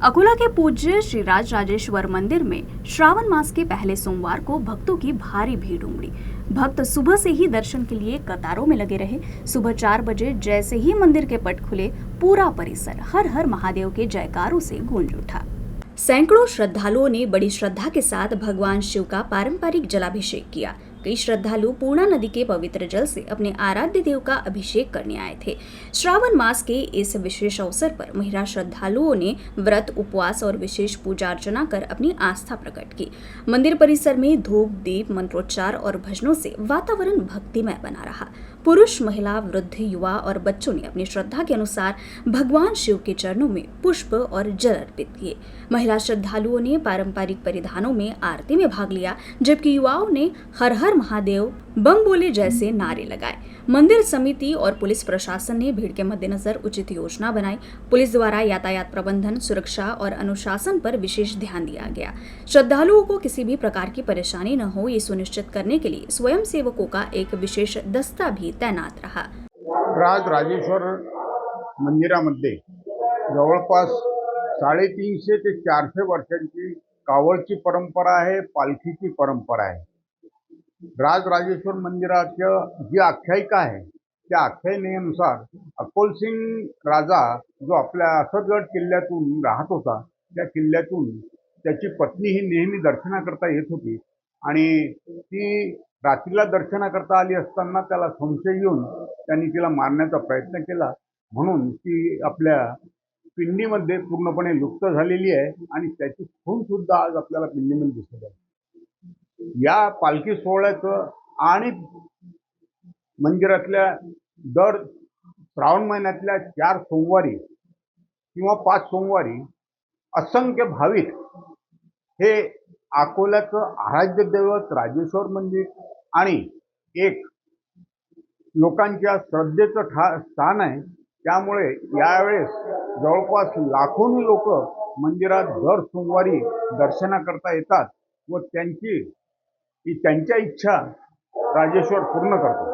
अकोला के पूज्य श्री राज राजेश्वर मंदिर में श्रावण मास के पहले सोमवार को भक्तों की भारी भीड़ उमड़ी। भक्त सुबह से ही दर्शन के लिए कतारों में लगे रहे। सुबह 4 बजे जैसे ही मंदिर के पट खुले, पूरा परिसर हर हर महादेव के जयकारों से गूंज उठा। सैकड़ों श्रद्धालुओं ने बड़ी श्रद्धा के साथ भगवान शिव का पारंपरिक जलाभिषेक किया। कई श्रद्धालु पूर्णा नदी के पवित्र जल से अपने आराध्य देव का अभिषेक करने आए थे। श्रावण मास के इस विशेष अवसर पर महिला श्रद्धालुओं ने व्रत, उपवास और विशेष पूजा अर्चना कर अपनी आस्था प्रकट की। मंदिर परिसर में धूप, दीप, मंत्रोच्चार और भजनों से वातावरण भक्तिमय बना रहा। पुरुष, महिला, वृद्ध, युवा और बच्चों ने अपनी श्रद्धा के अनुसार भगवान शिव के चरणों में पुष्प और जल अर्पित किए। महिला श्रद्धालुओं ने पारंपरिक परिधानों में आरती में भाग लिया, जबकि युवाओं ने हर हर महादेव, बम बोले जैसे नारे लगाए। मंदिर समिति और पुलिस प्रशासन ने भीड़ के मद्देनजर उचित योजना बनाई। पुलिस द्वारा यातायात प्रबंधन, सुरक्षा और अनुशासन पर विशेष ध्यान दिया गया। श्रद्धालुओं को किसी भी प्रकार की परेशानी न हो, ये सुनिश्चित करने के लिए स्वयं सेवकों का एक विशेष दस्ता भी तैनात रहा। राज राजेश्वर मंदिरामध्ये जवळपास 350 ते 400 वर्षांची कावडची परंपरा आहे, पालखीची परंपरा आहे। राज राजेश्वर मंदिराचं जी आख्यायिका आहे त्या आख्यायिकेनुसार अकोलसिंग राजा जो आपल्या असदगड किल्ल्यातून राहत होता, त्या किल्ल्यातून त्याची पत्नी ही नेहमी दर्शनाकरता येत होती आणि ती रात्रीला दर्शनाकरता आली असताना त्याला संशय येऊन त्यांनी तिला मारण्याचा प्रयत्न केला, म्हणून ती आपल्या पिंडीमध्ये पूर्णपणे लुप्त झालेली आहे आणि त्याची खून सुद्धा आज आपल्याला पिंडीमध्ये दिसत आहे। या पालखी सोहळ्याचं आणि मंदिरातल्या दर श्रावण महिन्यातल्या 4 सोमवारी किंवा 5 सोमवारी असंख्य भाविक हे अकोल्याचं आराध्य दैवत राजेश्वर मंदिर आणि एक लोकांच्या श्रद्धेचं स्थान आहे। त्यामुळे यावेळेस जवळपास लाखोनी लोक मंदिरात दर सोमवारी दर्शनाकरता येतात व त्यांच्या इच्छा राजेश्वर पूर्ण करतो।